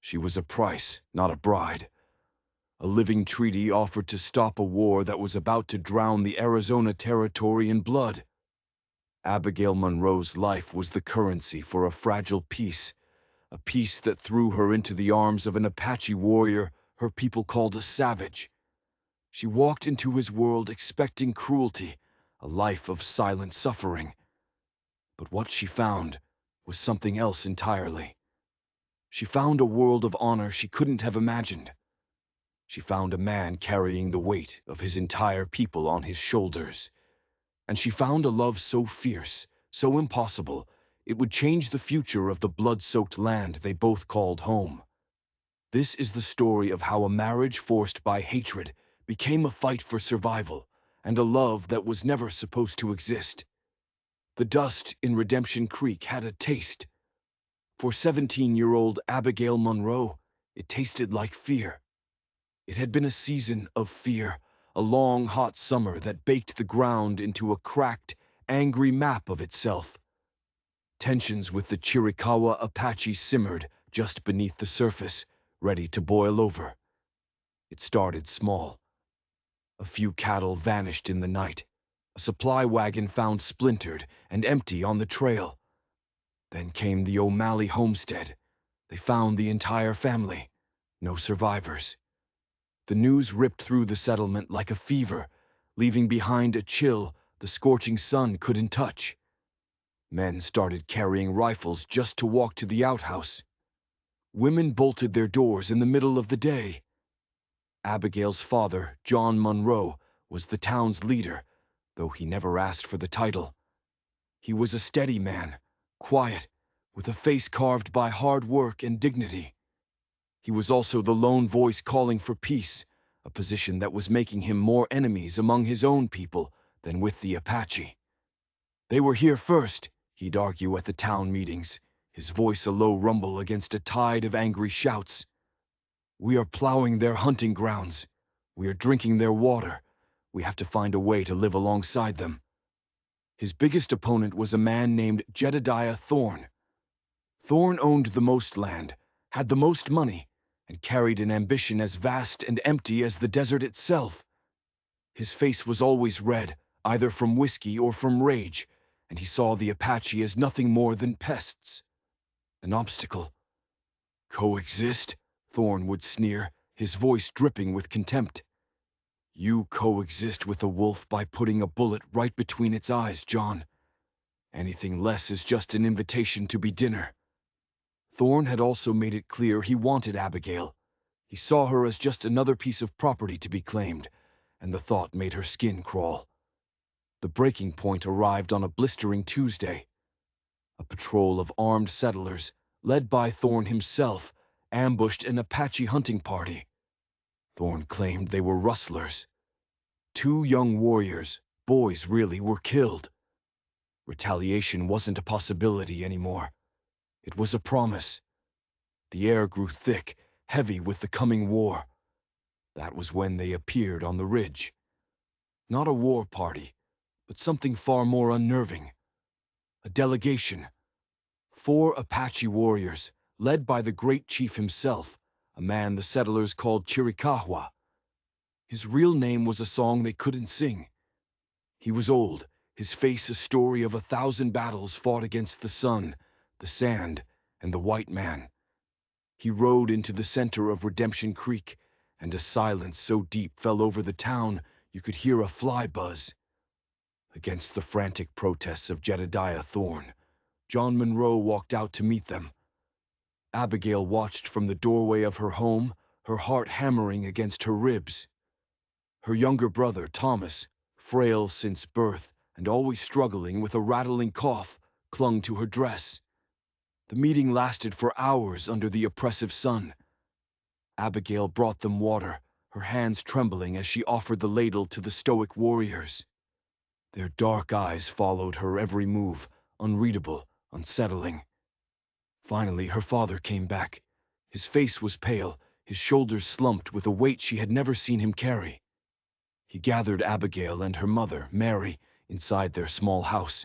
She was a price, not a bride. A living treaty offered to stop a war that was about to drown the Arizona Territory in blood. Abigail Monroe's life was the currency for a fragile peace, a peace that threw her into the arms of an Apache warrior her people called a savage. She walked into his world expecting cruelty, a life of silent suffering. But what she found was something else entirely. She found a world of honor she couldn't have imagined. She found a man carrying the weight of his entire people on his shoulders. And she found a love so fierce, so impossible, it would change the future of the blood-soaked land they both called home. This is the story of how a marriage forced by hatred became a fight for survival, and a love that was never supposed to exist. The dust in Redemption Creek had a taste. For 17-year-old Abigail Monroe, it tasted like fear. It had been a season of fear, a long, hot summer that baked the ground into a cracked, angry map of itself. Tensions with the Chiricahua Apache simmered just beneath the surface, ready to boil over. It started small. A few cattle vanished in the night. A supply wagon found splintered and empty on the trail. Then came the O'Malley homestead. They found the entire family. No survivors. The news ripped through the settlement like a fever, leaving behind a chill the scorching sun couldn't touch. Men started carrying rifles just to walk to the outhouse. Women bolted their doors in the middle of the day. Abigail's father, John Monroe, was the town's leader, though he never asked for the title. He was a steady man, quiet, with a face carved by hard work and dignity. He was also the lone voice calling for peace, a position that was making him more enemies among his own people than with the Apache. They were here first, he'd argue at the town meetings, his voice a low rumble against a tide of angry shouts. We are plowing their hunting grounds. We are drinking their water. We have to find a way to live alongside them. His biggest opponent was a man named Jedediah Thorne. Thorne owned the most land, had the most money, and carried an ambition as vast and empty as the desert itself. His face was always red, either from whiskey or from rage, and he saw the Apache as nothing more than pests. An obstacle. Coexist? Thorne would sneer, his voice dripping with contempt. You coexist with a wolf by putting a bullet right between its eyes, John. Anything less is just an invitation to be dinner. Thorne had also made it clear he wanted Abigail. He saw her as just another piece of property to be claimed, and the thought made her skin crawl. The breaking point arrived on a blistering Tuesday. A patrol of armed settlers, led by Thorne himself, ambushed an Apache hunting party. Thorne claimed they were rustlers. 2 young warriors, boys really, were killed. Retaliation wasn't a possibility anymore. It was a promise. The air grew thick, heavy with the coming war. That was when they appeared on the ridge. Not a war party, but something far more unnerving. A delegation. 4 Apache warriors, led by the great chief himself, a man the settlers called Chiricahua. His real name was a song they couldn't sing. He was old, his face a story of 1,000 battles fought against the sun, the sand, and the white man. He rode into the center of Redemption Creek, and a silence so deep fell over the town you could hear a fly buzz. Against the frantic protests of Jedediah Thorne, John Monroe walked out to meet them. Abigail watched from the doorway of her home, her heart hammering against her ribs. Her younger brother, Thomas, frail since birth and always struggling with a rattling cough, clung to her dress. The meeting lasted for hours under the oppressive sun. Abigail brought them water, her hands trembling as she offered the ladle to the stoic warriors. Their dark eyes followed her every move, unreadable, unsettling. Finally, her father came back. His face was pale, his shoulders slumped with a weight she had never seen him carry. He gathered Abigail and her mother, Mary, inside their small house.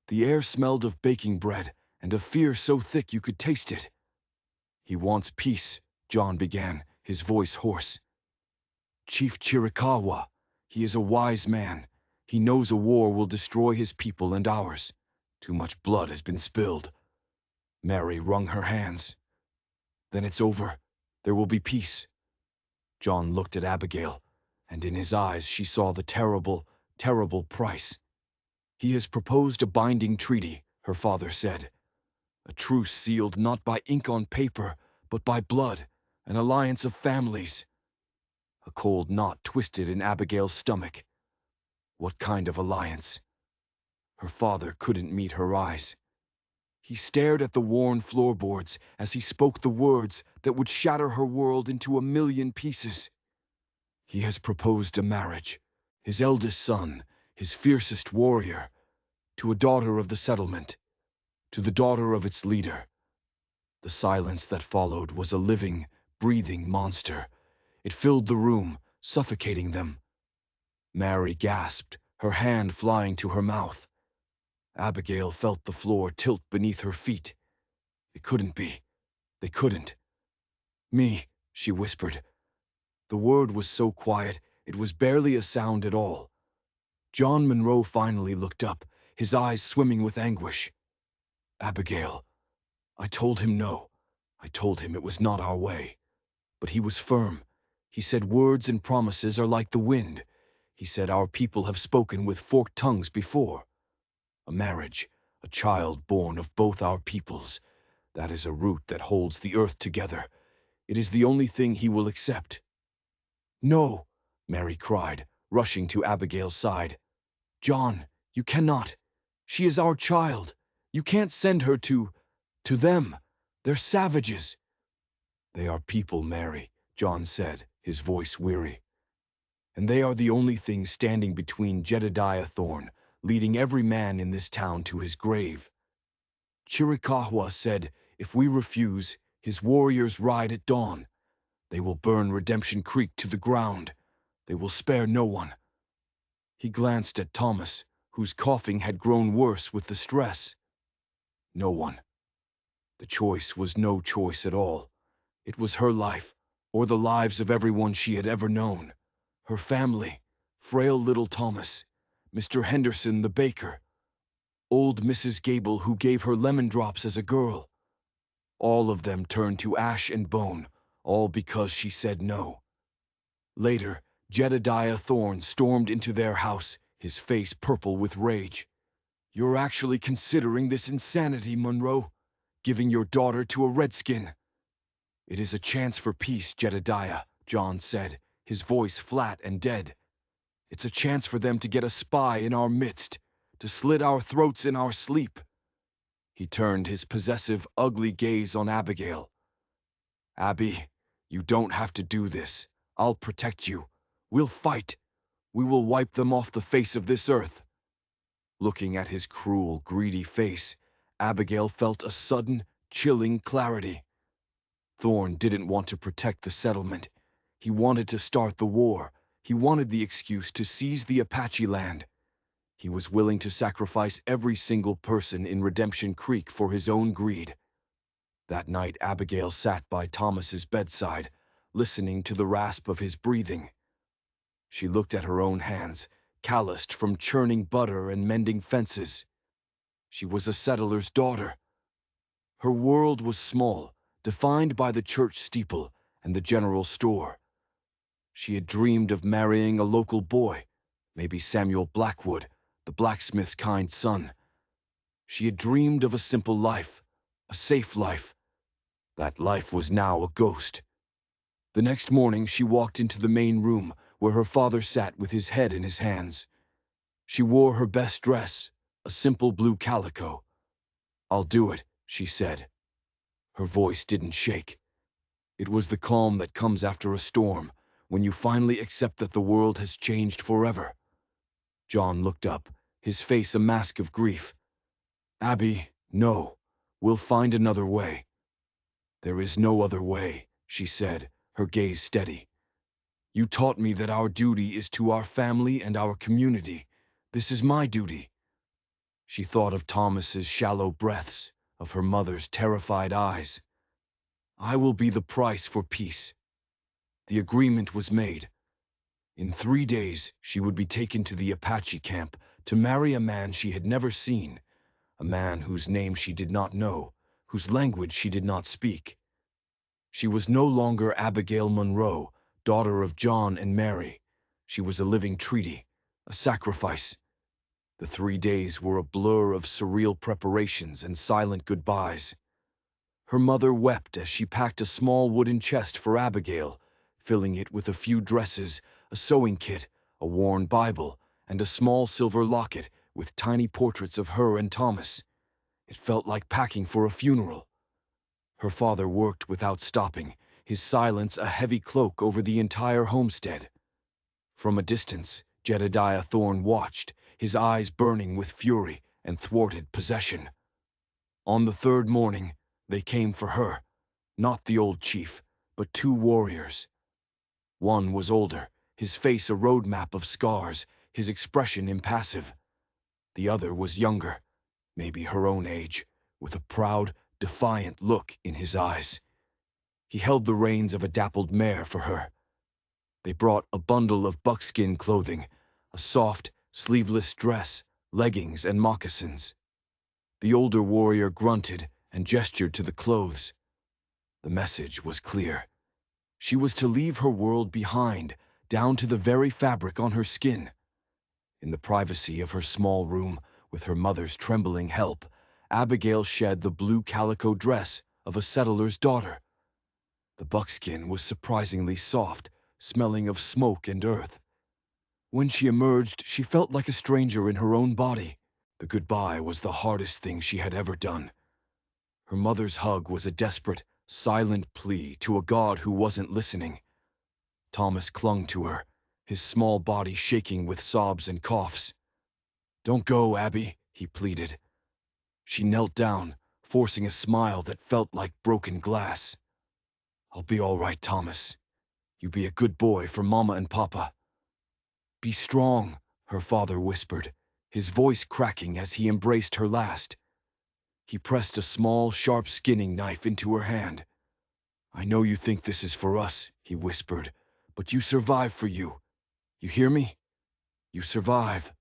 The air smelled of baking bread and of fear so thick you could taste it. He wants peace, John began, his voice hoarse. Chief Chiricahua, he is a wise man. He knows a war will destroy his people and ours. Too much blood has been spilled. Mary wrung her hands. Then it's over. There will be peace. John looked at Abigail, and in his eyes she saw the terrible, terrible price. He has proposed a binding treaty, her father said. A truce sealed not by ink on paper, but by blood, an alliance of families. A cold knot twisted in Abigail's stomach. What kind of alliance? Her father couldn't meet her eyes. He stared at the worn floorboards as he spoke the words that would shatter her world into a million pieces. He has proposed a marriage, his eldest son, his fiercest warrior, to a daughter of the settlement, to the daughter of its leader. The silence that followed was a living, breathing monster. It filled the room, suffocating them. Mary gasped, her hand flying to her mouth. Abigail felt the floor tilt beneath her feet. It couldn't be. They couldn't. Me, she whispered. The word was so quiet, it was barely a sound at all. John Monroe finally looked up, his eyes swimming with anguish. Abigail. I told him no. I told him it was not our way. But he was firm. He said words and promises are like the wind. He said our people have spoken with forked tongues before. A marriage, a child born of both our peoples. That is a root that holds the earth together. It is the only thing he will accept. No, Mary cried, rushing to Abigail's side. John, you cannot. She is our child. You can't send her to them. They're savages. They are people, Mary, John said, his voice weary. And they are the only thing standing between Jedediah Thorne, leading every man in this town to his grave. Chiricahua said, if we refuse, his warriors ride at dawn. They will burn Redemption Creek to the ground. They will spare no one. He glanced at Thomas, whose coughing had grown worse with the stress. No one. The choice was no choice at all. It was her life, or the lives of everyone she had ever known. Her family, frail little Thomas, Mr. Henderson the baker, old Mrs. Gable who gave her lemon drops as a girl. All of them turned to ash and bone, all because she said no. Later, Jedediah Thorne stormed into their house, his face purple with rage. You're actually considering this insanity, Monroe, giving your daughter to a redskin. It is a chance for peace, Jedediah, John said, his voice flat and dead. It's a chance for them to get a spy in our midst, to slit our throats in our sleep. He turned his possessive, ugly gaze on Abigail. Abby, you don't have to do this. I'll protect you. We'll fight. We will wipe them off the face of this earth. Looking at his cruel, greedy face, Abigail felt a sudden, chilling clarity. Thorne didn't want to protect the settlement. He wanted to start the war. He wanted the excuse to seize the Apache land. He was willing to sacrifice every single person in Redemption Creek for his own greed. That night, Abigail sat by Thomas's bedside, listening to the rasp of his breathing. She looked at her own hands, calloused from churning butter and mending fences. She was a settler's daughter. Her world was small, defined by the church steeple and the general store. She had dreamed of marrying a local boy, maybe Samuel Blackwood, the blacksmith's kind son. She had dreamed of a simple life, a safe life. That life was now a ghost. The next morning she walked into the main room where her father sat with his head in his hands. She wore her best dress, a simple blue calico. I'll do it, she said. Her voice didn't shake. It was the calm that comes after a storm, when you finally accept that the world has changed forever. John looked up, his face a mask of grief. Abby, no. We'll find another way. There is no other way, she said, her gaze steady. You taught me that our duty is to our family and our community. This is my duty. She thought of Thomas's shallow breaths, of her mother's terrified eyes. I will be the price for peace. The agreement was made. In 3 days, she would be taken to the Apache camp to marry a man she had never seen, a man whose name she did not know, whose language she did not speak. She was no longer Abigail Monroe, daughter of John and Mary. She was a living treaty, a sacrifice. The 3 days were a blur of surreal preparations and silent goodbyes. Her mother wept as she packed a small wooden chest for Abigail, filling it with a few dresses, a sewing kit, a worn Bible, and a small silver locket with tiny portraits of her and Thomas. It felt like packing for a funeral. Her father worked without stopping, his silence a heavy cloak over the entire homestead. From a distance, Jedediah Thorne watched, his eyes burning with fury and thwarted possession. On the third morning, they came for her, not the old chief, but two warriors. One was older, his face a road map of scars, his expression impassive. The other was younger, maybe her own age, with a proud, defiant look in his eyes. He held the reins of a dappled mare for her. They brought a bundle of buckskin clothing, a soft, sleeveless dress, leggings, and moccasins. The older warrior grunted and gestured to the clothes. The message was clear. She was to leave her world behind, down to the very fabric on her skin. In the privacy of her small room, with her mother's trembling help, Abigail shed the blue calico dress of a settler's daughter. The buckskin was surprisingly soft, smelling of smoke and earth. When she emerged, she felt like a stranger in her own body. The goodbye was the hardest thing she had ever done. Her mother's hug was a desperate, silent plea to a God who wasn't listening. Thomas clung to her, his small body shaking with sobs and coughs. "Don't go, Abby," he pleaded. She knelt down, forcing a smile that felt like broken glass. "I'll be all right, Thomas. You be a good boy for Mama and Papa." "Be strong," her father whispered, his voice cracking as he embraced her last. He pressed a small, sharp skinning knife into her hand. "I know you think this is for us," he whispered, "but you survive for you. You hear me? You survive."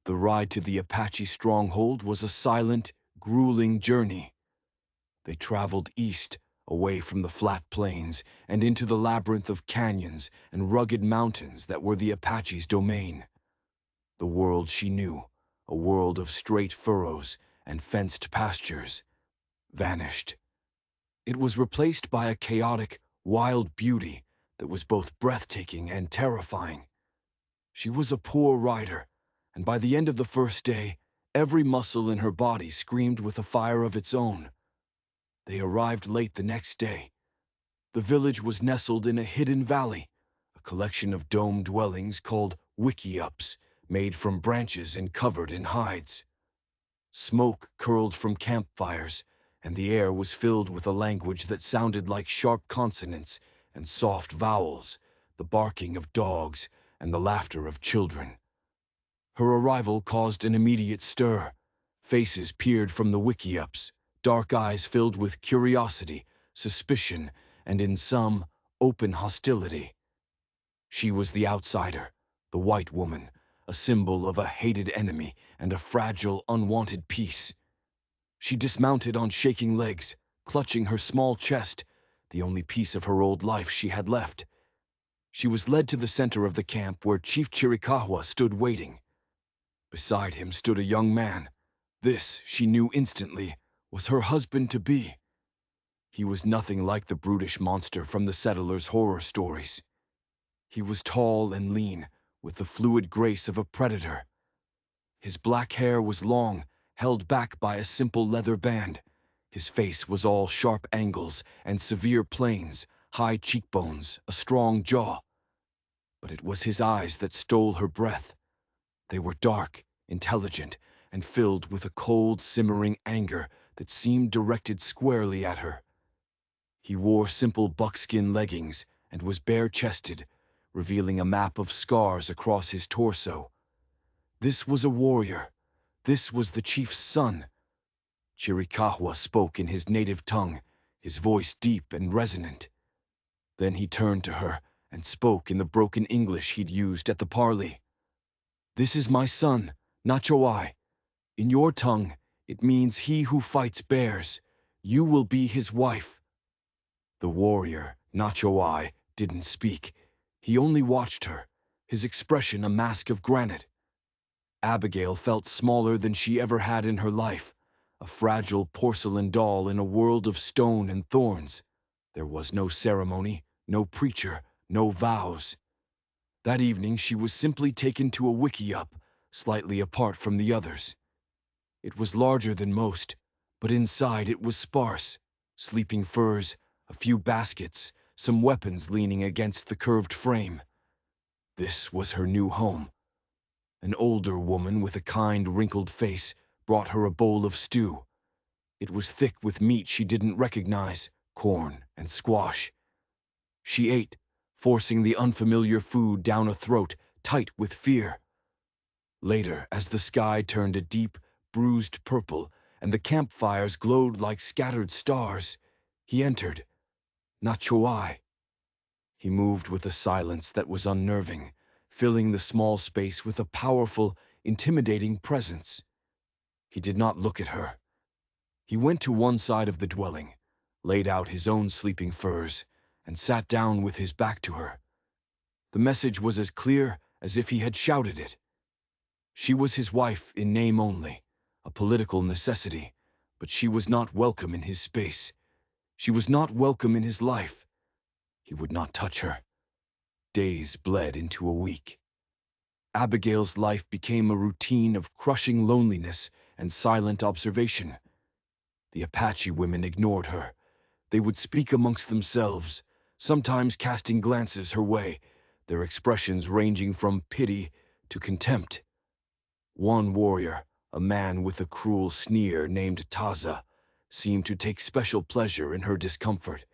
The ride to the Apache stronghold was a silent, grueling journey. They traveled east, away from the flat plains, and into the labyrinth of canyons and rugged mountains that were the Apache's domain. The world she knew, a world of straight furrows and fenced pastures, vanished. It was replaced by a chaotic, wild beauty that was both breathtaking and terrifying. She was a poor rider, and by the end of the first day, every muscle in her body screamed with a fire of its own. They arrived late the next day. The village was nestled in a hidden valley, a collection of dome dwellings called wickiups, made from branches and covered in hides. Smoke curled from campfires, and the air was filled with a language that sounded like sharp consonants and soft vowels, the barking of dogs and the laughter of children. Her arrival caused an immediate stir. Faces peered from the wickiups, dark eyes filled with curiosity, suspicion, and in some, open hostility. She was the outsider, the white woman, a symbol of a hated enemy and a fragile, unwanted peace. She dismounted on shaking legs, clutching her small chest, the only piece of her old life she had left. She was led to the center of the camp where Chief Chiricahua stood waiting. Beside him stood a young man. This, she knew instantly, was her husband-to-be. He was nothing like the brutish monster from the settlers' horror stories. He was tall and lean, with the fluid grace of a predator. His black hair was long, held back by a simple leather band. His face was all sharp angles and severe planes, high cheekbones, a strong jaw. But it was his eyes that stole her breath. They were dark, intelligent, and filled with a cold, simmering anger that seemed directed squarely at her. He wore simple buckskin leggings and was bare-chested, revealing a map of scars across his torso. This was a warrior. This was the chief's son. Chiricahua spoke in his native tongue, his voice deep and resonant. Then he turned to her and spoke in the broken English he'd used at the parley. "This is my son, Nachoi. In your tongue, it means he who fights bears. You will be his wife." The warrior, Nachoi, didn't speak. He only watched her, his expression a mask of granite. Abigail felt smaller than she ever had in her life, a fragile porcelain doll in a world of stone and thorns. There was no ceremony, no preacher, no vows. That evening she was simply taken to a wickiup, slightly apart from the others. It was larger than most, but inside it was sparse. Sleeping furs, a few baskets, some weapons leaning against the curved frame. This was her new home. An older woman with a kind, wrinkled face brought her a bowl of stew. It was thick with meat she didn't recognize, corn and squash. She ate, forcing the unfamiliar food down a throat tight with fear. Later, as the sky turned a deep, bruised purple and the campfires glowed like scattered stars, he entered. Nachoi. He moved with a silence that was unnerving, filling the small space with a powerful, intimidating presence. He did not look at her. He went to one side of the dwelling, laid out his own sleeping furs, and sat down with his back to her. The message was as clear as if he had shouted it. She was his wife in name only, a political necessity, but she was not welcome in his space. She was not welcome in his life. He would not touch her. Days bled into a week. Abigail's life became a routine of crushing loneliness and silent observation. The Apache women ignored her. They would speak amongst themselves, sometimes casting glances her way, their expressions ranging from pity to contempt. One warrior, a man with a cruel sneer named Taza, seemed to take special pleasure in her discomfort.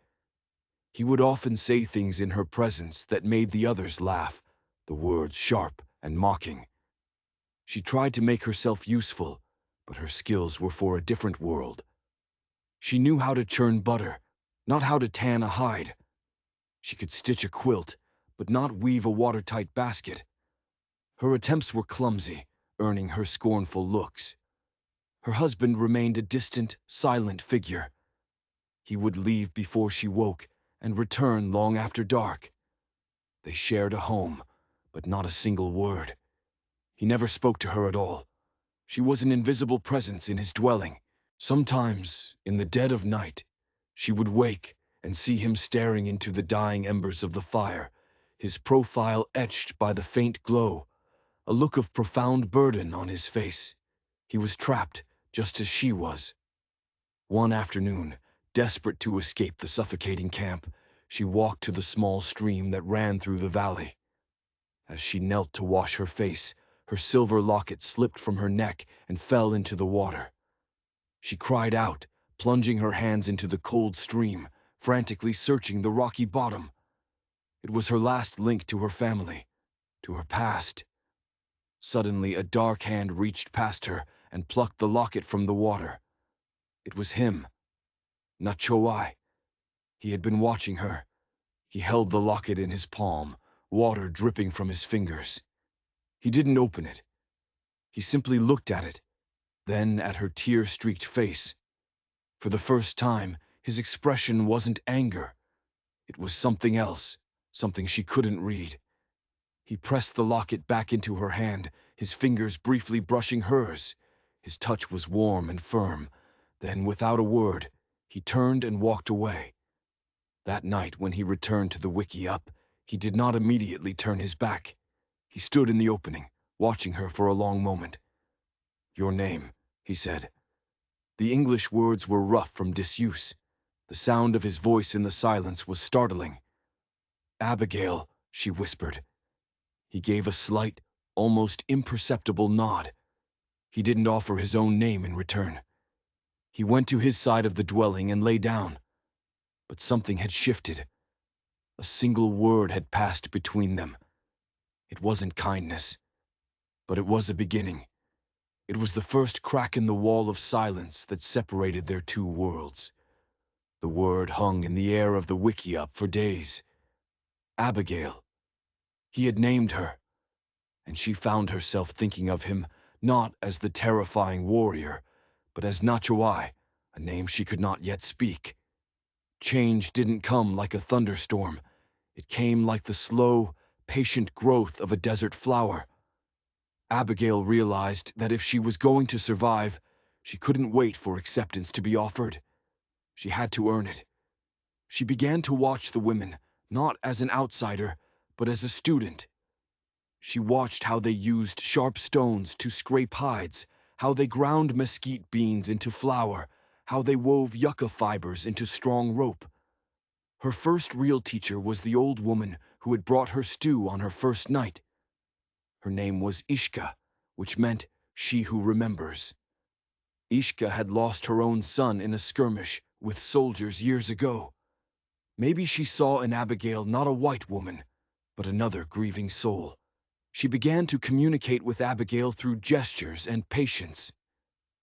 He would often say things in her presence that made the others laugh, the words sharp and mocking. She tried to make herself useful, but her skills were for a different world. She knew how to churn butter, not how to tan a hide. She could stitch a quilt, but not weave a watertight basket. Her attempts were clumsy, earning her scornful looks. Her husband remained a distant, silent figure. He would leave before she woke and return long after dark. They shared a home, but not a single word. He never spoke to her at all. She was an invisible presence in his dwelling. Sometimes, in the dead of night, she would wake and see him staring into the dying embers of the fire, his profile etched by the faint glow, a look of profound burden on his face. He was trapped, just as she was. One afternoon, desperate to escape the suffocating camp, she walked to the small stream that ran through the valley. As she knelt to wash her face, her silver locket slipped from her neck and fell into the water. She cried out, plunging her hands into the cold stream, frantically searching the rocky bottom. It was her last link to her family, to her past. Suddenly, a dark hand reached past her and plucked the locket from the water. It was him, Nachoi. He had been watching her. He held the locket in his palm, water dripping from his fingers. He didn't open it. He simply looked at it, then at her tear-streaked face. For the first time, his expression wasn't anger. It was something else, something she couldn't read. He pressed the locket back into her hand, his fingers briefly brushing hers. His touch was warm and firm. Then, without a word, he turned and walked away. That night, when he returned to the wickiup, he did not immediately turn his back. He stood in the opening, watching her for a long moment. "Your name," he said. The English words were rough from disuse. The sound of his voice in the silence was startling. "Abigail," she whispered. He gave a slight, almost imperceptible nod. He didn't offer his own name in return. He went to his side of the dwelling and lay down. But something had shifted. A single word had passed between them. It wasn't kindness, but it was a beginning. It was the first crack in the wall of silence that separated their two worlds. The word hung in the air of the wickiup for days. Abigail. He had named her, and she found herself thinking of him not as the terrifying warrior, but as Nachawai, a name she could not yet speak. Change didn't come like a thunderstorm. It came like the slow, patient growth of a desert flower. Abigail realized that if she was going to survive, she couldn't wait for acceptance to be offered. She had to earn it. She began to watch the women, not as an outsider, but as a student. She watched how they used sharp stones to scrape hides, how they ground mesquite beans into flour, how they wove yucca fibers into strong rope. Her first real teacher was the old woman who had brought her stew on her first night. Her name was Ishka, which meant she who remembers. Ishka had lost her own son in a skirmish with soldiers years ago. Maybe she saw in Abigail not a white woman, but another grieving soul. She began to communicate with Abigail through gestures and patience.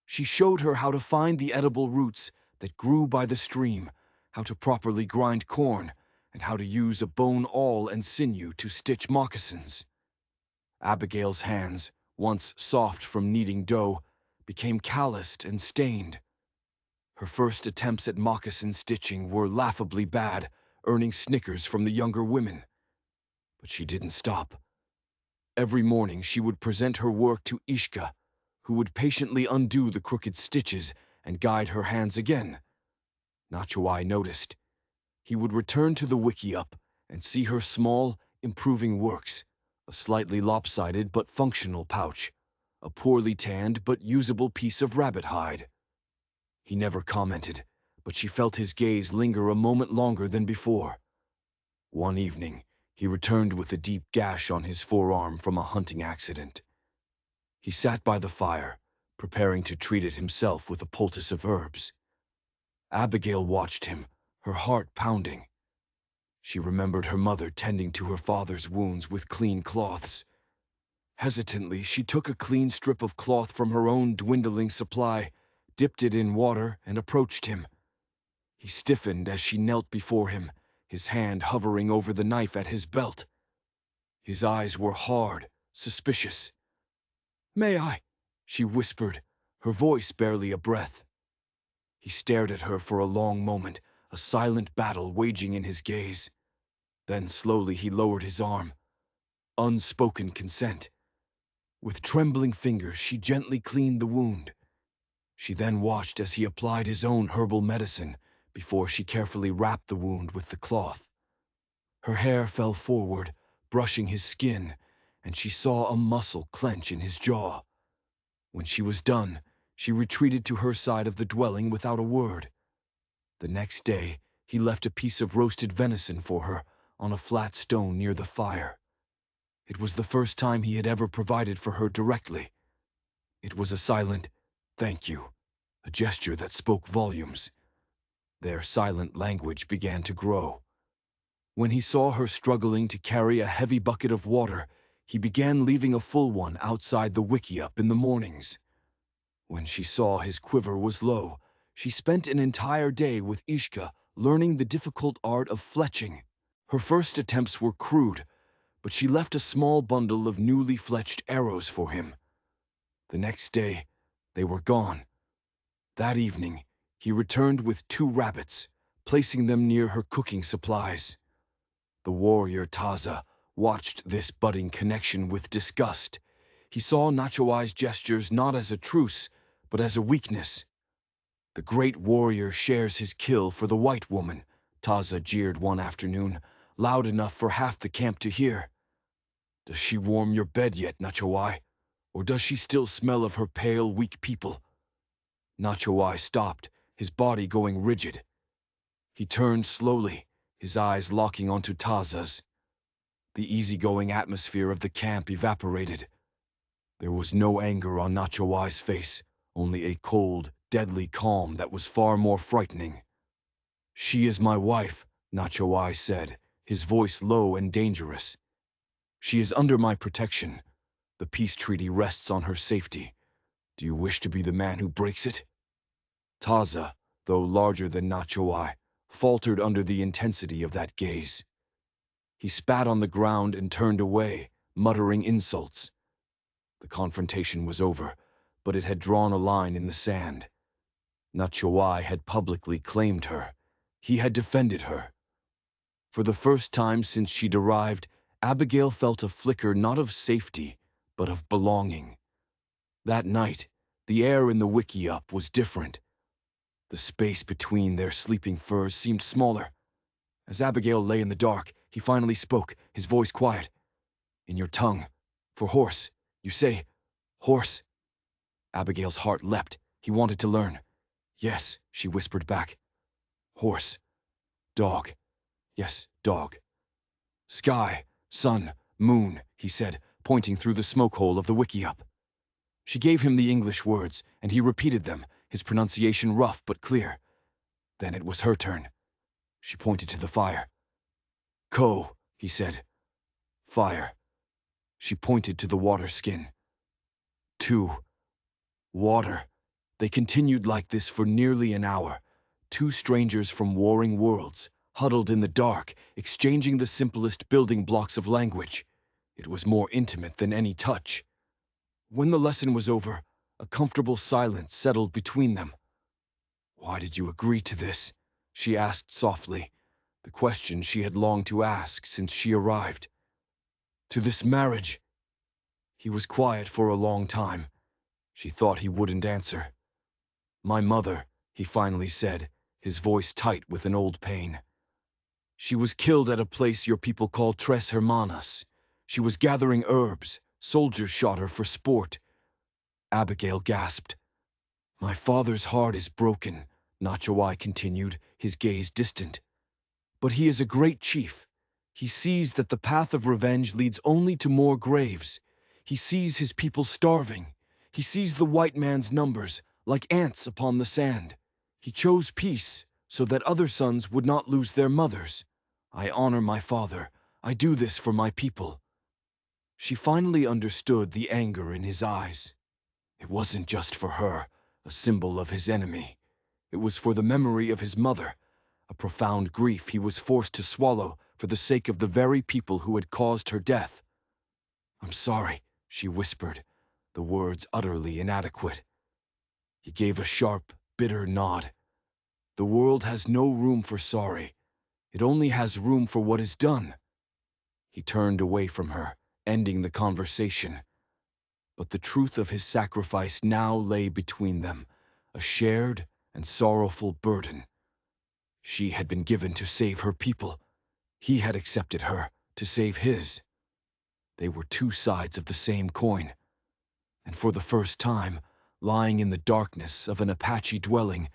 She showed her how to find the edible roots that grew by the stream, how to properly grind corn, and how to use a bone awl and sinew to stitch moccasins. Abigail's hands, once soft from kneading dough, became calloused and stained. Her first attempts at moccasin stitching were laughably bad, earning snickers from the younger women. But she didn't stop. Every morning she would present her work to Ishka, who would patiently undo the crooked stitches and guide her hands again. Nachawai noticed. He would return to the wickiup and see her small, improving works, a slightly lopsided but functional pouch, a poorly tanned but usable piece of rabbit hide. He never commented, but she felt his gaze linger a moment longer than before. One evening, he returned with a deep gash on his forearm from a hunting accident. He sat by the fire, preparing to treat it himself with a poultice of herbs. Abigail watched him, her heart pounding. She remembered her mother tending to her father's wounds with clean cloths. Hesitantly, she took a clean strip of cloth from her own dwindling supply, dipped it in water, and approached him. He stiffened as she knelt before him, his hand hovering over the knife at his belt. His eyes were hard, suspicious. "May I?" she whispered, her voice barely a breath. He stared at her for a long moment, a silent battle waging in his gaze. Then slowly he lowered his arm. Unspoken consent. With trembling fingers, she gently cleaned the wound. She then watched as he applied his own herbal medicine before she carefully wrapped the wound with the cloth. Her hair fell forward, brushing his skin, and she saw a muscle clench in his jaw. When she was done, she retreated to her side of the dwelling without a word. The next day, he left a piece of roasted venison for her on a flat stone near the fire. It was the first time he had ever provided for her directly. It was a silent "thank you," a gesture that spoke volumes. Their silent language began to grow. When he saw her struggling to carry a heavy bucket of water, he began leaving a full one outside the wickiup in the mornings. When she saw his quiver was low, she spent an entire day with Ishka learning the difficult art of fletching. Her first attempts were crude, but she left a small bundle of newly fletched arrows for him. The next day, they were gone. That evening, he returned with 2 rabbits, placing them near her cooking supplies. The warrior Taza watched this budding connection with disgust. He saw Nachawai's gestures not as a truce, but as a weakness. "The great warrior shares his kill for the white woman," Taza jeered one afternoon, loud enough for half the camp to hear. "Does she warm your bed yet, Nachawai? Or does she still smell of her pale, weak people?" Nachawai stopped, his body going rigid. He turned slowly, his eyes locking onto Taza's. The easygoing atmosphere of the camp evaporated. There was no anger on Nachawai's face, only a cold, deadly calm that was far more frightening. "She is my wife," Nachawai said, his voice low and dangerous. "She is under my protection. The peace treaty rests on her safety. Do you wish to be the man who breaks it?" Taza, though larger than Nachawai, faltered under the intensity of that gaze. He spat on the ground and turned away, muttering insults. The confrontation was over, but it had drawn a line in the sand. Nachowai had publicly claimed her. He had defended her. For the first time since she'd arrived, Abigail felt a flicker not of safety, but of belonging. That night, the air in the wiki-up was different. The space between their sleeping furs seemed smaller. As Abigail lay in the dark, he finally spoke, his voice quiet. "In your tongue, for horse, you say, horse." Abigail's heart leapt. He wanted to learn. "Yes," she whispered back. "Horse. Dog. Yes, dog." "Sky, sun, moon," he said, pointing through the smoke hole of the wiki-up. She gave him the English words, and he repeated them, his pronunciation rough but clear. Then it was her turn. She pointed to the fire. "Ko," he said. "Fire." She pointed to the water skin. "Two. Water." They continued like this for nearly an hour, two strangers from warring worlds, huddled in the dark, exchanging the simplest building blocks of language. It was more intimate than any touch. When the lesson was over, a comfortable silence settled between them. "Why did you agree to this?" she asked softly, the question she had longed to ask since she arrived. "To this marriage." He was quiet for a long time. She thought he wouldn't answer. "My mother," he finally said, his voice tight with an old pain. "She was killed at a place your people call Tres Hermanas. She was gathering herbs. Soldiers shot her for sport." Abigail gasped. "My father's heart is broken," Nachowai continued, his gaze distant. "But he is a great chief. He sees that the path of revenge leads only to more graves. He sees his people starving. He sees the white man's numbers, like ants upon the sand. He chose peace, so that other sons would not lose their mothers. I honor my father. I do this for my people." She finally understood the anger in his eyes. It wasn't just for her, a symbol of his enemy. It was for the memory of his mother, a profound grief he was forced to swallow for the sake of the very people who had caused her death. "I'm sorry," she whispered, the words utterly inadequate. He gave a sharp, bitter nod. "The world has no room for sorry. It only has room for what is done." He turned away from her, ending the conversation. But the truth of his sacrifice now lay between them, a shared and sorrowful burden. She had been given to save her people. He had accepted her to save his. They were two sides of the same coin. And for the first time, lying in the darkness of an Apache dwelling,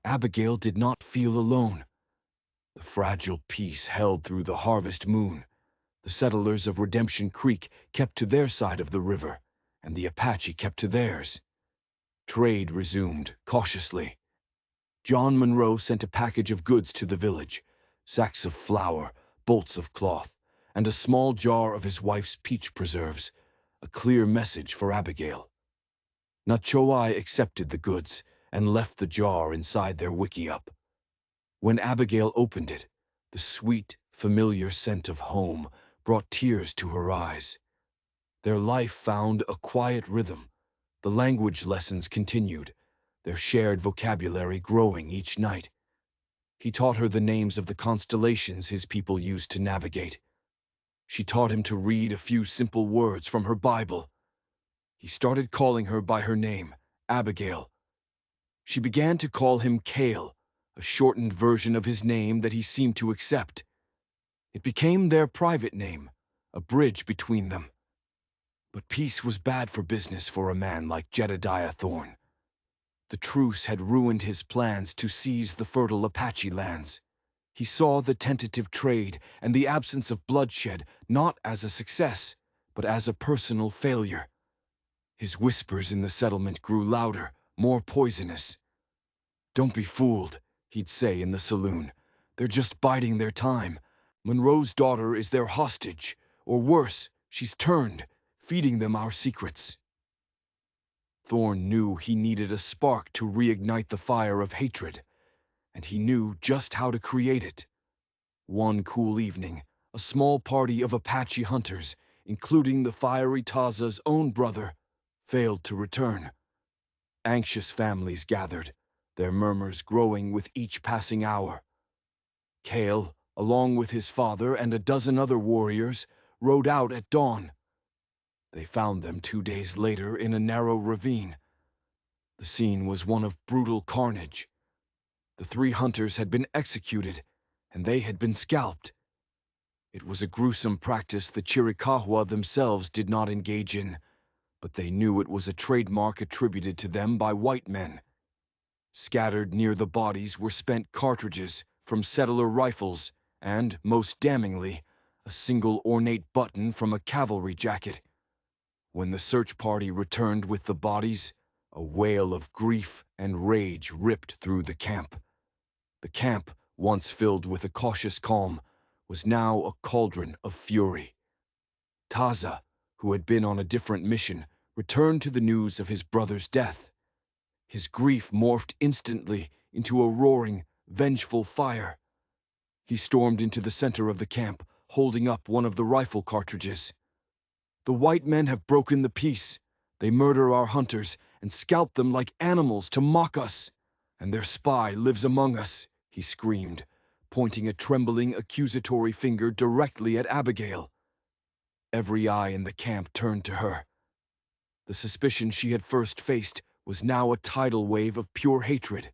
Abigail did not feel alone. The fragile peace held through the harvest moon. The settlers of Redemption Creek kept to their side of the river, and the Apache kept to theirs. Trade resumed, cautiously. John Monroe sent a package of goods to the village, sacks of flour, bolts of cloth, and a small jar of his wife's peach preserves, a clear message for Abigail. Nachowai accepted the goods and left the jar inside their wiki-up. When Abigail opened it, the sweet, familiar scent of home brought tears to her eyes. Their life found a quiet rhythm. The language lessons continued, their shared vocabulary growing each night. He taught her the names of the constellations his people used to navigate. She taught him to read a few simple words from her Bible. He started calling her by her name, Abigail. She began to call him Cale, a shortened version of his name that he seemed to accept. It became their private name, a bridge between them. But peace was bad for business for a man like Jedediah Thorne. The truce had ruined his plans to seize the fertile Apache lands. He saw the tentative trade and the absence of bloodshed not as a success, but as a personal failure. His whispers in the settlement grew louder, more poisonous. "Don't be fooled," he'd say in the saloon. "They're just biding their time. Monroe's daughter is their hostage, or worse, she's turned, feeding them our secrets." Thorne knew he needed a spark to reignite the fire of hatred, and he knew just how to create it. One cool evening, a small party of Apache hunters, including the fiery Taza's own brother, failed to return. Anxious families gathered, their murmurs growing with each passing hour. Kale, along with his father and a dozen other warriors, rode out at dawn. They found them 2 days later in a narrow ravine. The scene was one of brutal carnage. The 3 hunters had been executed, and they had been scalped. It was a gruesome practice the Chiricahua themselves did not engage in, but they knew it was a trademark attributed to them by white men. Scattered near the bodies were spent cartridges from settler rifles and, most damningly, a single ornate button from a cavalry jacket. When the search party returned with the bodies, a wail of grief and rage ripped through the camp. The camp, once filled with a cautious calm, was now a cauldron of fury. Taza, who had been on a different mission, returned to the news of his brother's death. His grief morphed instantly into a roaring, vengeful fire. He stormed into the center of the camp, holding up one of the rifle cartridges. "The white men have broken the peace. They murder our hunters and scalp them like animals to mock us. And their spy lives among us," he screamed, pointing a trembling, accusatory finger directly at Abigail. Every eye in the camp turned to her. The suspicion she had first faced was now a tidal wave of pure hatred.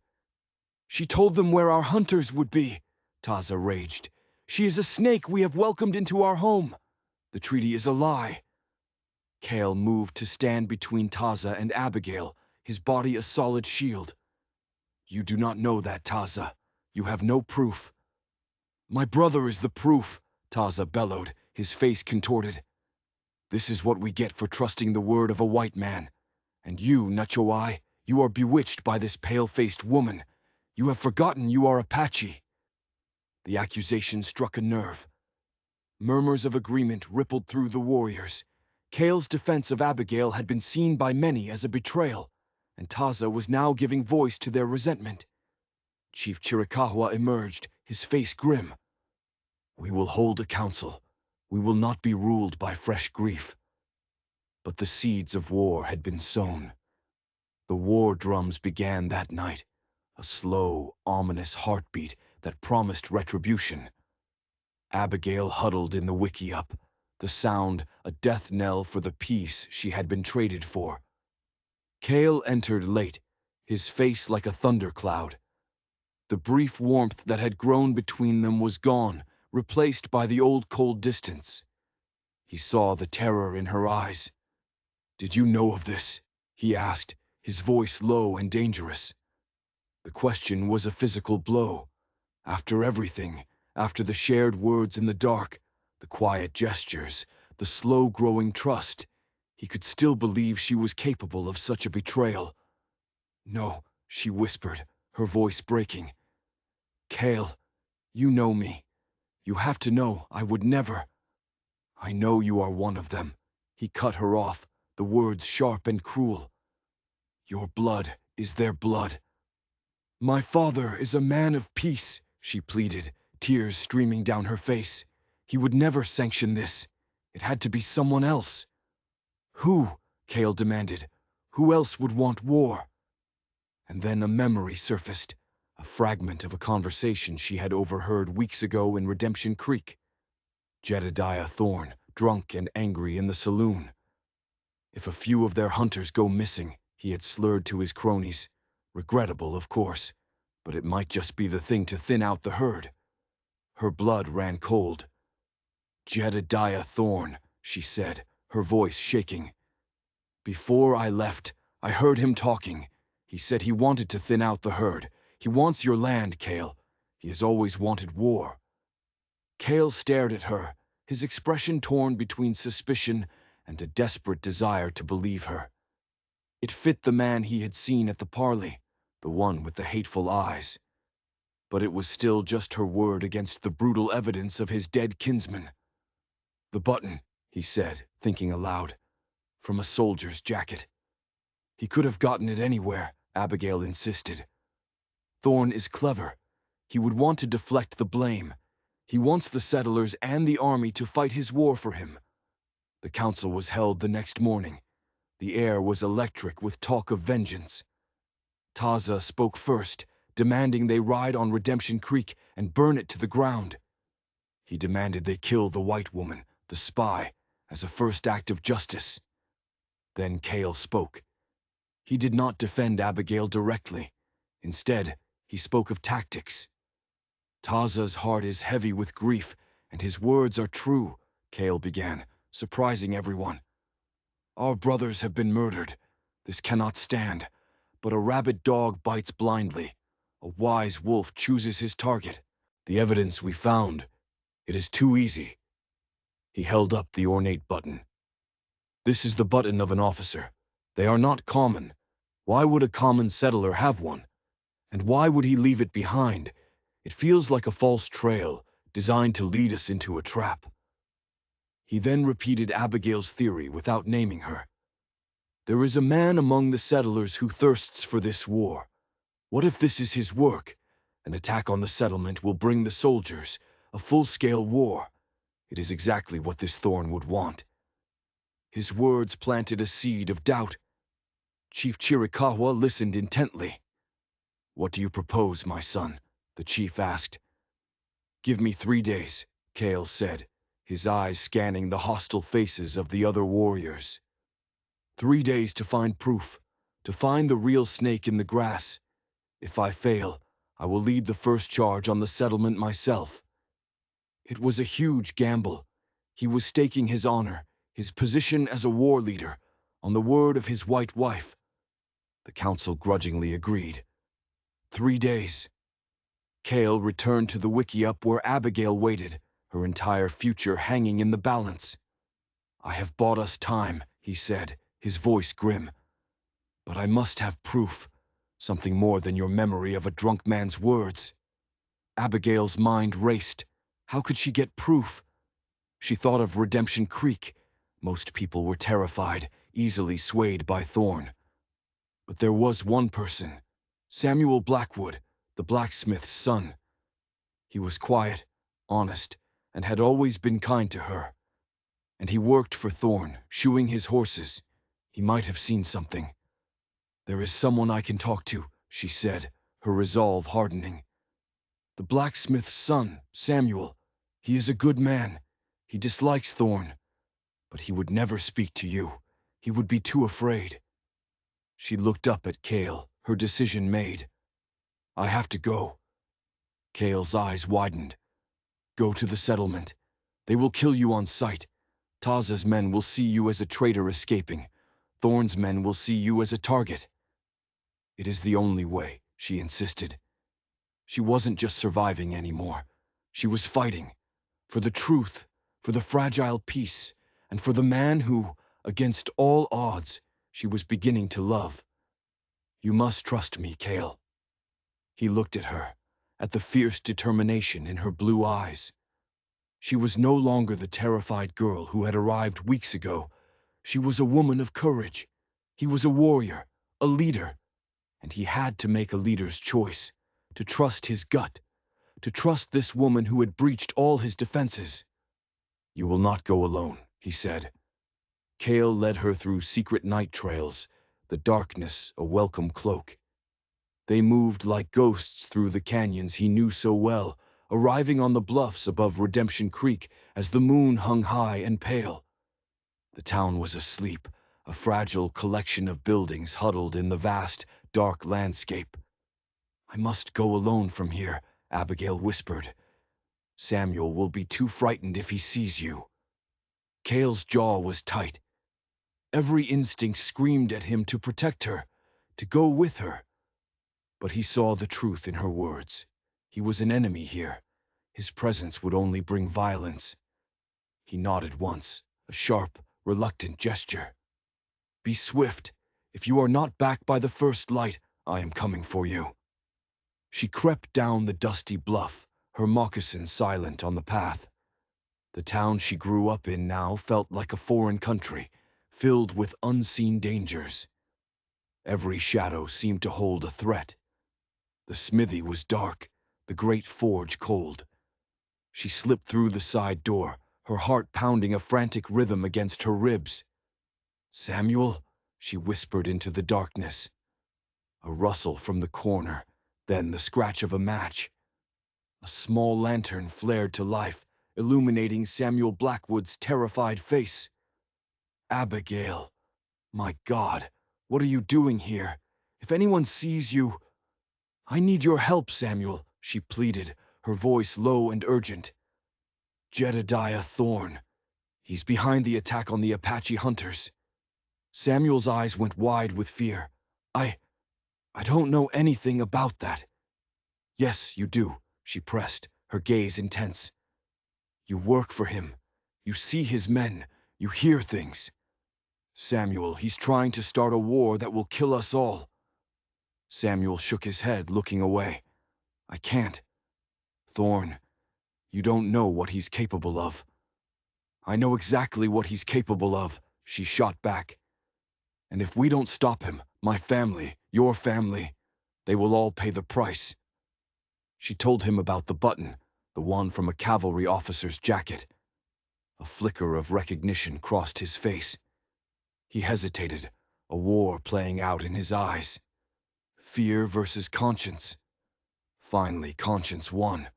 "She told them where our hunters would be," Taza raged. "She is a snake we have welcomed into our home. The treaty is a lie." Kale moved to stand between Taza and Abigail, his body a solid shield. "You do not know that, Taza. You have no proof." "My brother is the proof," Taza bellowed, his face contorted. "This is what we get for trusting the word of a white man. And you, Nachoai, you are bewitched by this pale-faced woman. You have forgotten you are Apache." The accusation struck a nerve. Murmurs of agreement rippled through the warriors. Kale's defense of Abigail had been seen by many as a betrayal, and Taza was now giving voice to their resentment. Chief Chiricahua emerged, his face grim. "We will hold a council. We will not be ruled by fresh grief." But the seeds of war had been sown. The war drums began that night, a slow, ominous heartbeat that promised retribution. Abigail huddled in the wickiup, the sound a death knell for the peace she had been traded for. Kale entered late, his face like a thundercloud. The brief warmth that had grown between them was gone, replaced by the old cold distance. He saw the terror in her eyes. "Did you know of this?" he asked, his voice low and dangerous. The question was a physical blow. After everything, after the shared words in the dark, the quiet gestures, the slow-growing trust, he could still believe she was capable of such a betrayal. "No," she whispered, her voice breaking. "Kale, you know me. You have to know I would never—" "I know you are one of them." He cut her off, the words sharp and cruel. "Your blood is their blood." "My father is a man of peace," she pleaded, tears streaming down her face. "He would never sanction this. It had to be someone else." "Who?" Kale demanded. "Who else would want war?" And then a memory surfaced, a fragment of a conversation she had overheard weeks ago in Redemption Creek. Jedediah Thorne, drunk and angry in the saloon. "If a few of their hunters go missing," he had slurred to his cronies. "Regrettable, of course, but it might just be the thing to thin out the herd." Her blood ran cold. "Jedediah Thorne," she said, her voice shaking. "Before I left, I heard him talking. He said he wanted to thin out the herd. He wants your land, Kale. He has always wanted war." Kale stared at her, his expression torn between suspicion and a desperate desire to believe her. It fit the man he had seen at the parley, the one with the hateful eyes. But it was still just her word against the brutal evidence of his dead kinsman. "The button," he said, thinking aloud, "from a soldier's jacket." "He could have gotten it anywhere," Abigail insisted. "Thorne is clever. He would want to deflect the blame. He wants the settlers and the army to fight his war for him. The council was held the next morning. The air was electric with talk of vengeance. Taza spoke first, demanding they ride on Redemption Creek and burn it to the ground. He demanded they kill the white woman, the spy, as a first act of justice. Then Cale spoke. He did not defend Abigail directly. Instead, he spoke of tactics. Taza's heart is heavy with grief, and his words are true, Cale began, surprising everyone. Our brothers have been murdered. This cannot stand. But a rabid dog bites blindly. A wise wolf chooses his target. The evidence we found, it is too easy. He held up the ornate button. This is the button of an officer. They are not common. Why would a common settler have one? And why would he leave it behind? It feels like a false trail, designed to lead us into a trap. He then repeated Abigail's theory without naming her. There is a man among the settlers who thirsts for this war. What if this is his work? An attack on the settlement will bring the soldiers, a full-scale war. It is exactly what this Thorn would want. His words planted a seed of doubt. Chief Chiricahua listened intently. What do you propose, my son? The chief asked. Give me 3 days, Cale said, his eyes scanning the hostile faces of the other warriors. 3 days to find proof, to find the real snake in the grass. If I fail, I will lead the first charge on the settlement myself. It was a huge gamble. He was staking his honor, his position as a war leader, on the word of his white wife. The council grudgingly agreed. 3 days. Cale returned to the wickiup where Abigail waited, her entire future hanging in the balance. I have bought us time, he said, his voice grim. But I must have proof, something more than your memory of a drunk man's words. Abigail's mind raced. How could she get proof? She thought of Redemption Creek. Most people were terrified, easily swayed by Thorn. But there was one person, Samuel Blackwood, the blacksmith's son. He was quiet, honest, and had always been kind to her. And he worked for Thorn, shoeing his horses. He might have seen something. There is someone I can talk to, she said, her resolve hardening. The blacksmith's son, Samuel. He is a good man. He dislikes Thorn. But he would never speak to you. He would be too afraid. She looked up at Cale, her decision made. I have to go. Cale's eyes widened. Go to the settlement. They will kill you on sight. Taza's men will see you as a traitor escaping. Thorn's men will see you as a target. It is the only way, she insisted. She wasn't just surviving anymore. She was fighting. For the truth, for the fragile peace, and for the man who, against all odds, she was beginning to love. You must trust me, Cale. He looked at her, at the fierce determination in her blue eyes. She was no longer the terrified girl who had arrived weeks ago. She was a woman of courage. He was a warrior, a leader, and he had to make a leader's choice, to trust his gut, to trust this woman who had breached all his defenses. You will not go alone, he said. Cale led her through secret night trails, the darkness a welcome cloak. They moved like ghosts through the canyons he knew so well, arriving on the bluffs above Redemption Creek as the moon hung high and pale. The town was asleep, a fragile collection of buildings huddled in the vast, dark landscape. I must go alone from here, Abigail whispered. Samuel will be too frightened if he sees you. Cale's jaw was tight. Every instinct screamed at him to protect her, to go with her. But he saw the truth in her words. He was an enemy here. His presence would only bring violence. He nodded once, a sharp, reluctant gesture. Be swift. If you are not back by the first light, I am coming for you. She crept down the dusty bluff, her moccasins silent on the path. The town she grew up in now felt like a foreign country, filled with unseen dangers. Every shadow seemed to hold a threat. The smithy was dark, the great forge cold. She slipped through the side door, her heart pounding a frantic rhythm against her ribs. "Samuel," she whispered into the darkness. A rustle from the corner, then the scratch of a match. A small lantern flared to life, illuminating Samuel Blackwood's terrified face. "Abigail, my God, what are you doing here? If anyone sees you—" "I need your help, Samuel," she pleaded, her voice low and urgent. "Jedediah Thorne. He's behind the attack on the Apache hunters." Samuel's eyes went wide with fear. I don't know anything about that." "Yes, you do," she pressed, her gaze intense. "You work for him. You see his men. You hear things. Samuel, he's trying to start a war that will kill us all." Samuel shook his head, looking away. "I can't. Thorne, you don't know what he's capable of." "I know exactly what he's capable of," she shot back. "And if we don't stop him, my family, your family, they will all pay the price." She told him about the button, the one from a cavalry officer's jacket. A flicker of recognition crossed his face. He hesitated, a war playing out in his eyes. Fear versus conscience. Finally, conscience won.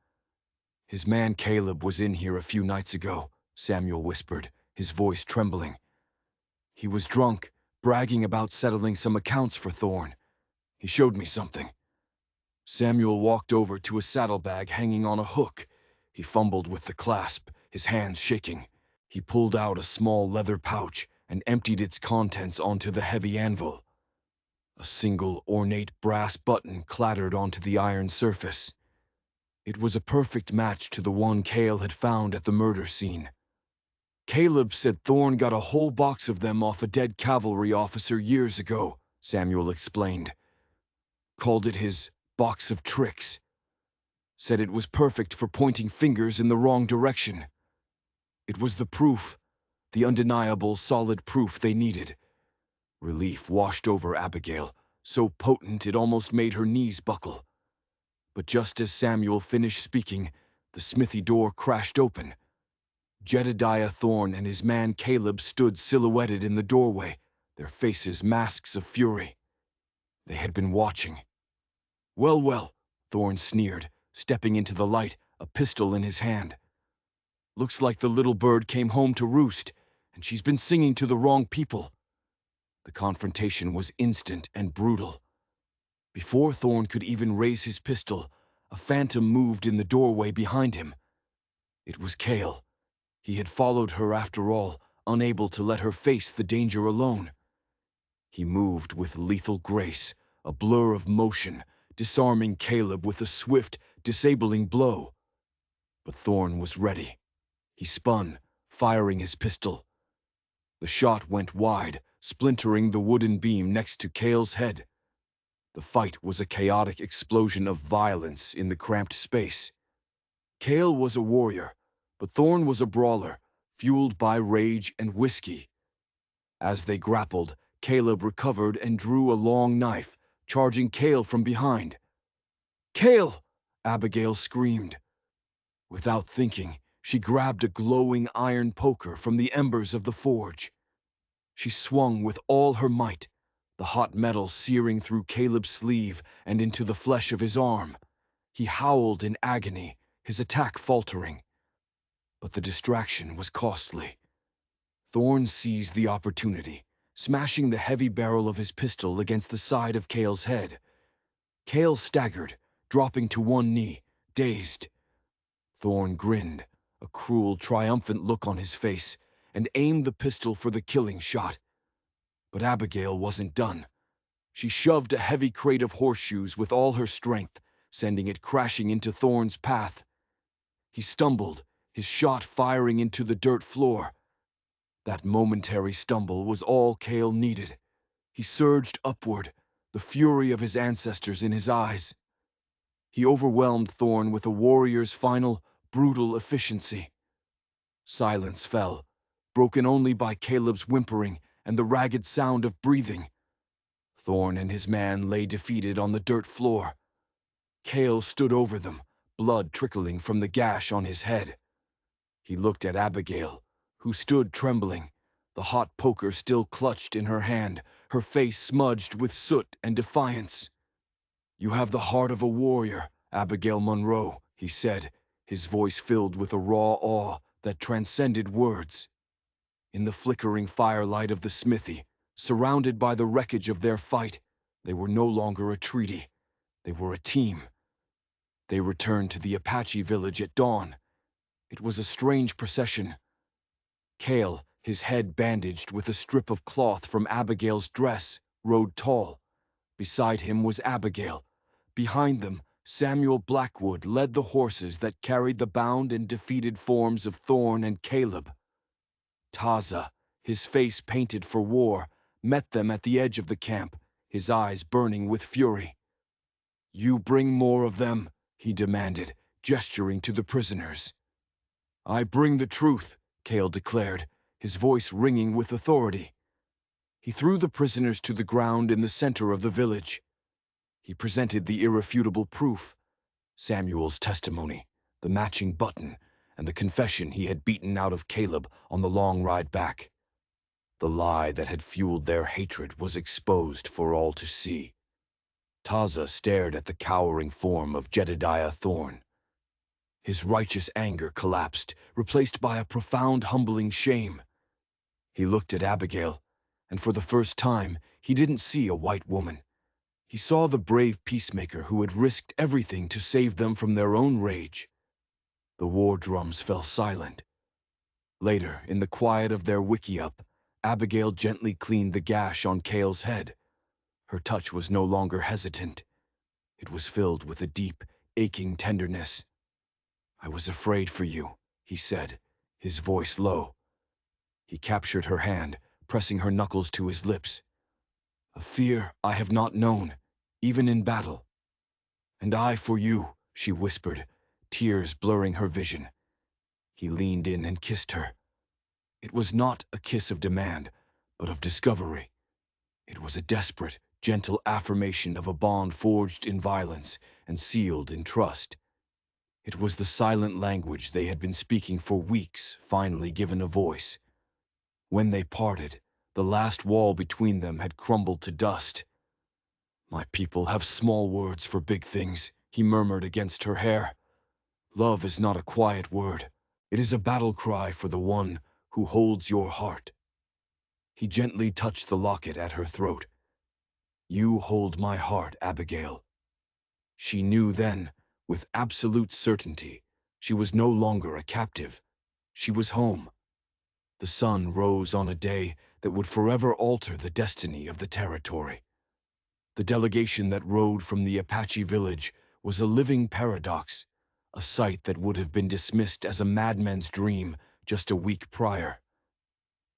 "His man Caleb was in here a few nights ago," Samuel whispered, his voice trembling. "He was drunk, bragging about settling some accounts for Thorne. He showed me something." Samuel walked over to a saddlebag hanging on a hook. He fumbled with the clasp, his hands shaking. He pulled out a small leather pouch and emptied its contents onto the heavy anvil. A single ornate brass button clattered onto the iron surface. It was a perfect match to the one Cale had found at the murder scene. "Caleb said Thorne got a whole box of them off a dead cavalry officer years ago," Samuel explained. "Called it his box of tricks. Said it was perfect for pointing fingers in the wrong direction. It was the proof, the undeniable, solid proof they needed." Relief washed over Abigail, so potent it almost made her knees buckle. But just as Samuel finished speaking, the smithy door crashed open. Jedediah Thorne and his man Caleb stood silhouetted in the doorway, their faces masks of fury. They had been watching. "Well, well," Thorne sneered, stepping into the light, a pistol in his hand. "Looks like the little bird came home to roost, and she's been singing to the wrong people." The confrontation was instant and brutal. Before Thorne could even raise his pistol, a phantom moved in the doorway behind him. It was Cale. He had followed her after all, unable to let her face the danger alone. He moved with lethal grace, a blur of motion, disarming Caleb with a swift, disabling blow. But Thorne was ready. He spun, firing his pistol. The shot went wide, splintering the wooden beam next to Cale's head. The fight was a chaotic explosion of violence in the cramped space. Cale was a warrior, but Thorne was a brawler, fueled by rage and whiskey. As they grappled, Caleb recovered and drew a long knife, charging Cale from behind. "Cale!" Abigail screamed. Without thinking, she grabbed a glowing iron poker from the embers of the forge. She swung with all her might, the hot metal searing through Caleb's sleeve and into the flesh of his arm. He howled in agony, his attack faltering. But the distraction was costly. Thorne seized the opportunity, smashing the heavy barrel of his pistol against the side of Cale's head. Cale staggered, dropping to one knee, dazed. Thorne grinned, a cruel, triumphant look on his face, and aimed the pistol for the killing shot. But Abigail wasn't done. She shoved a heavy crate of horseshoes with all her strength, sending it crashing into Thorne's path. He stumbled, his shot firing into the dirt floor. That momentary stumble was all Cale needed. He surged upward, the fury of his ancestors in his eyes. He overwhelmed Thorne with a warrior's final, brutal efficiency. Silence fell, broken only by Caleb's whimpering and the ragged sound of breathing. Thorne and his man lay defeated on the dirt floor. Cale stood over them, blood trickling from the gash on his head. He looked at Abigail, who stood trembling, the hot poker still clutched in her hand, her face smudged with soot and defiance. "You have the heart of a warrior, Abigail Monroe," he said, his voice filled with a raw awe that transcended words. In the flickering firelight of the smithy, surrounded by the wreckage of their fight, they were no longer a treaty. They were a team. They returned to the Apache village at dawn. It was a strange procession. Cale, his head bandaged with a strip of cloth from Abigail's dress, rode tall. Beside him was Abigail. Behind them, Samuel Blackwood led the horses that carried the bound and defeated forms of Thorn and Caleb. Taza, his face painted for war, met them at the edge of the camp, his eyes burning with fury. "You bring more of them," he demanded, gesturing to the prisoners. "I bring the truth," Cale declared, his voice ringing with authority. He threw the prisoners to the ground in the center of the village. He presented the irrefutable proof: Samuel's testimony, the matching button, and the confession he had beaten out of Caleb on the long ride back. The lie that had fueled their hatred was exposed for all to see. Taza stared at the cowering form of Jedediah Thorn. His righteous anger collapsed, replaced by a profound, humbling shame. He looked at Abigail, and for the first time, he didn't see a white woman. He saw the brave peacemaker who had risked everything to save them from their own rage. The war drums fell silent. Later, in the quiet of their wickiup, Abigail gently cleaned the gash on Cale's head. Her touch was no longer hesitant. It was filled with a deep, aching tenderness. "I was afraid for you," he said, his voice low. He captured her hand, pressing her knuckles to his lips. "A fear I have not known, even in battle." "And I for you," she whispered, tears blurring her vision. He leaned in and kissed her. It was not a kiss of demand, but of discovery. It was a desperate, gentle affirmation of a bond forged in violence and sealed in trust. It was the silent language they had been speaking for weeks, finally given a voice. When they parted, the last wall between them had crumbled to dust. "My people have small words for big things," he murmured against her hair. "Love is not a quiet word. It is a battle cry for the one who holds your heart." He gently touched the locket at her throat. "You hold my heart, Abigail." She knew then, with absolute certainty, she was no longer a captive. She was home. The sun rose on a day that would forever alter the destiny of the territory. The delegation that rode from the Apache village was a living paradox, a sight that would have been dismissed as a madman's dream just a week prior.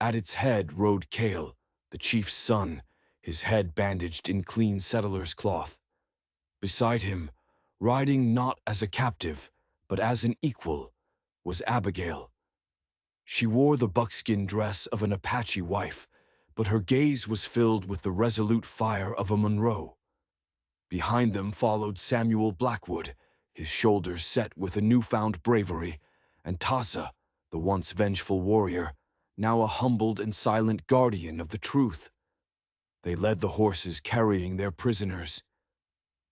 At its head rode Cale, the chief's son, his head bandaged in clean settler's cloth. Beside him, riding not as a captive, but as an equal, was Abigail. She wore the buckskin dress of an Apache wife, but her gaze was filled with the resolute fire of a Monroe. Behind them followed Samuel Blackwood, his shoulders set with a newfound bravery, and Taza, the once vengeful warrior, now a humbled and silent guardian of the truth. They led the horses carrying their prisoners.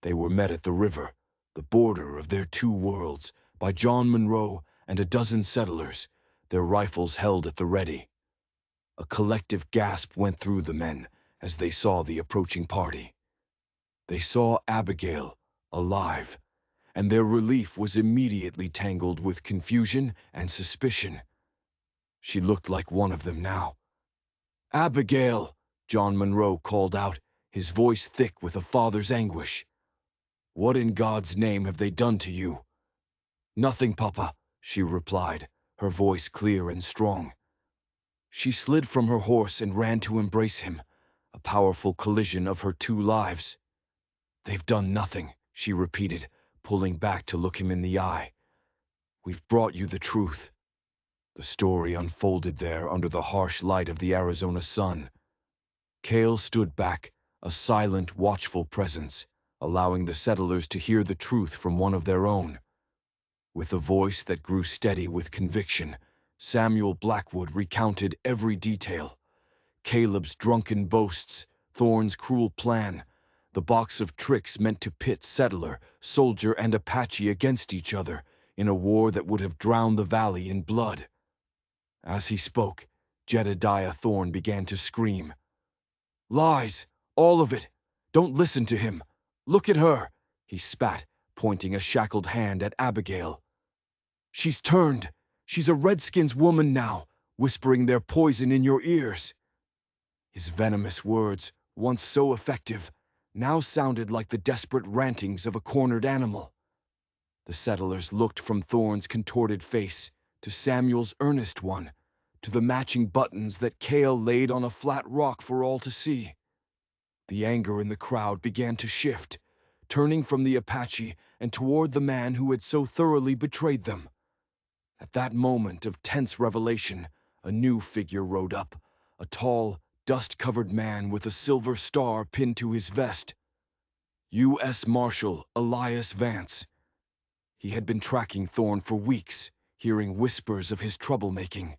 They were met at the river, the border of their two worlds, by John Monroe and a dozen settlers, their rifles held at the ready. A collective gasp went through the men as they saw the approaching party. They saw Abigail, alive, and their relief was immediately tangled with confusion and suspicion. She looked like one of them now. "Abigail!" John Monroe called out, his voice thick with a father's anguish. "What in God's name have they done to you?" "Nothing, Papa," she replied, her voice clear and strong. She slid from her horse and ran to embrace him, a powerful collision of her two lives. "They've done nothing," she repeated, pulling back to look him in the eye. "We've brought you the truth." The story unfolded there under the harsh light of the Arizona sun. Cale stood back, a silent, watchful presence, allowing the settlers to hear the truth from one of their own. With a voice that grew steady with conviction, Samuel Blackwood recounted every detail. Caleb's drunken boasts, Thorne's cruel plan, the box of tricks meant to pit settler, soldier, and Apache against each other in a war that would have drowned the valley in blood. As he spoke, Jedediah Thorne began to scream. "Lies! All of it! Don't listen to him! Look at her!" he spat, pointing a shackled hand at Abigail. "She's turned! She's a Redskin's woman now, whispering their poison in your ears." His venomous words, once so effective, now sounded like the desperate rantings of a cornered animal. The settlers looked from Thorne's contorted face to Samuel's earnest one, to the matching buttons that Cale laid on a flat rock for all to see. The anger in the crowd began to shift, turning from the Apache and toward the man who had so thoroughly betrayed them. At that moment of tense revelation, a new figure rode up, a tall, dust-covered man with a silver star pinned to his vest. U.S. Marshal Elias Vance. He had been tracking Thorne for weeks, hearing whispers of his troublemaking.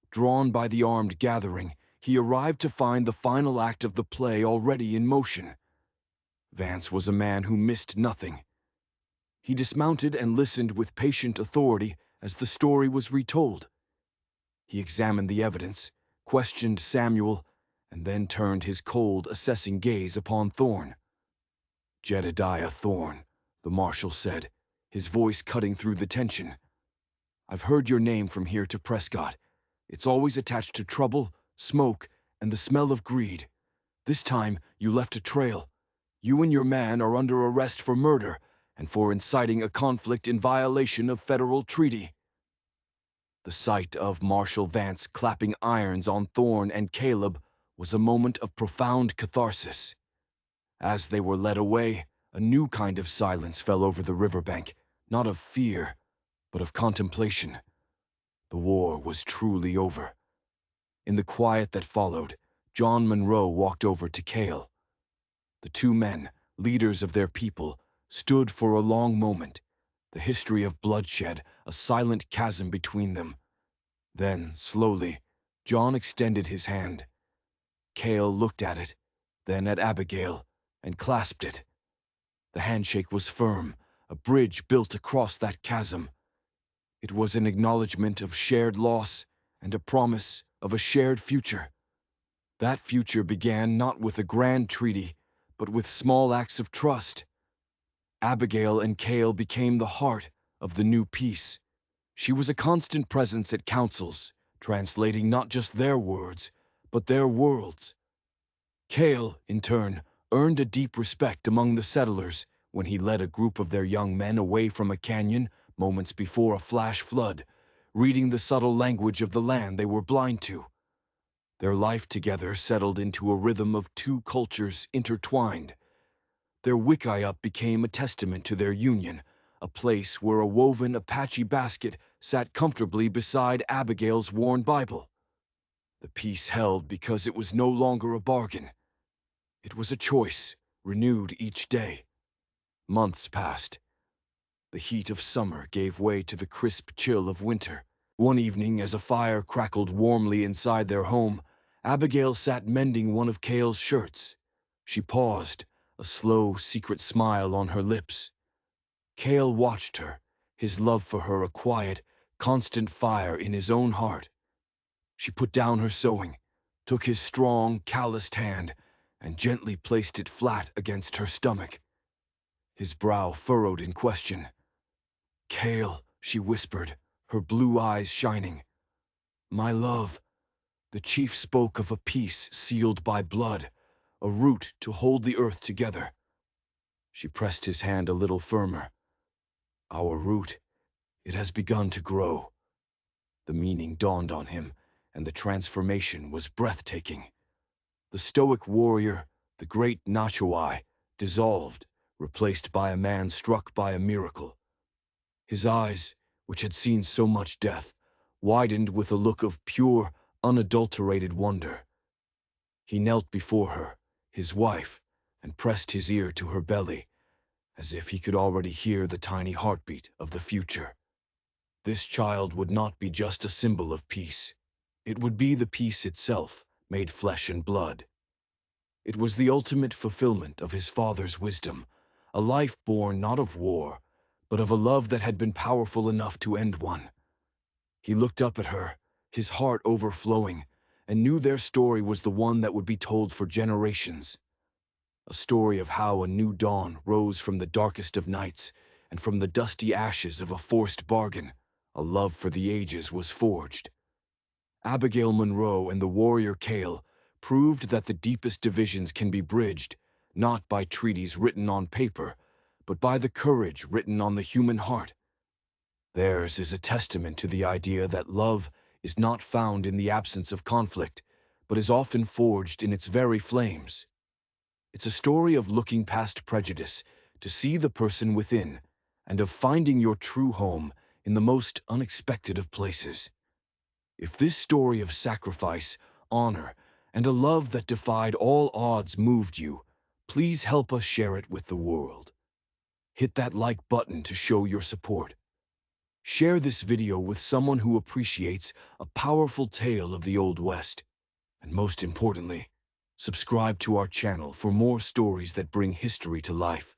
Drawn by the armed gathering, he arrived to find the final act of the play already in motion. Vance was a man who missed nothing. He dismounted and listened with patient authority as the story was retold. He examined the evidence, questioned Samuel, and then turned his cold, assessing gaze upon Thorne. "Jedediah Thorne," the marshal said, his voice cutting through the tension. "I've heard your name from here to Prescott. It's always attached to trouble, smoke, and the smell of greed. This time, you left a trail. You and your man are under arrest for murder and for inciting a conflict in violation of federal treaty." The sight of Marshal Vance clapping irons on Thorne and Caleb was a moment of profound catharsis. As they were led away, a new kind of silence fell over the riverbank, not of fear, but of contemplation. The war was truly over. In the quiet that followed, John Monroe walked over to Cale. The two men, leaders of their people, stood for a long moment, the history of bloodshed, a silent chasm between them. Then, slowly, John extended his hand. Cale looked at it, then at Abigail, and clasped it. The handshake was firm, a bridge built across that chasm. It was an acknowledgement of shared loss and a promise of a shared future. That future began not with a grand treaty, but with small acts of trust. Abigail and Cale became the heart of the new peace. She was a constant presence at councils, translating not just their words, but their worlds. Cale, in turn, earned a deep respect among the settlers when he led a group of their young men away from a canyon moments before a flash flood, reading the subtle language of the land they were blind to. Their life together settled into a rhythm of two cultures intertwined. Their wickiup became a testament to their union, a place where a woven Apache basket sat comfortably beside Abigail's worn Bible. The peace held because it was no longer a bargain. It was a choice, renewed each day. Months passed. The heat of summer gave way to the crisp chill of winter. One evening, as a fire crackled warmly inside their home, Abigail sat mending one of Cale's shirts. She paused, a slow, secret smile on her lips. Cale watched her, his love for her a quiet, constant fire in his own heart. She put down her sewing, took his strong, calloused hand, and gently placed it flat against her stomach. His brow furrowed in question. "Cale," she whispered, her blue eyes shining. "My love." The chief spoke of a peace sealed by blood, a root to hold the earth together. She pressed his hand a little firmer. "Our root, it has begun to grow." The meaning dawned on him, and the transformation was breathtaking. The stoic warrior, the great Nachowai, dissolved, replaced by a man struck by a miracle. His eyes, which had seen so much death, widened with a look of pure, unadulterated wonder. He knelt before her, his wife, and pressed his ear to her belly. as if he could already hear the tiny heartbeat of the future. This child would not be just a symbol of peace. It would be the peace itself, made flesh and blood. It was the ultimate fulfillment of his father's wisdom, a life born not of war, but of a love that had been powerful enough to end one. He looked up at her, his heart overflowing, and knew their story was the one that would be told for generations. A story of how a new dawn rose from the darkest of nights, and from the dusty ashes of a forced bargain, a love for the ages was forged. Abigail Monroe and the warrior Cale proved that the deepest divisions can be bridged, not by treaties written on paper, but by the courage written on the human heart. Theirs is a testament to the idea that love is not found in the absence of conflict, but is often forged in its very flames. It's a story of looking past prejudice to see the person within, and of finding your true home in the most unexpected of places. If this story of sacrifice, honor, and a love that defied all odds moved you, please help us share it with the world. Hit that like button to show your support. Share this video with someone who appreciates a powerful tale of the Old West. And most importantly, subscribe to our channel for more stories that bring history to life.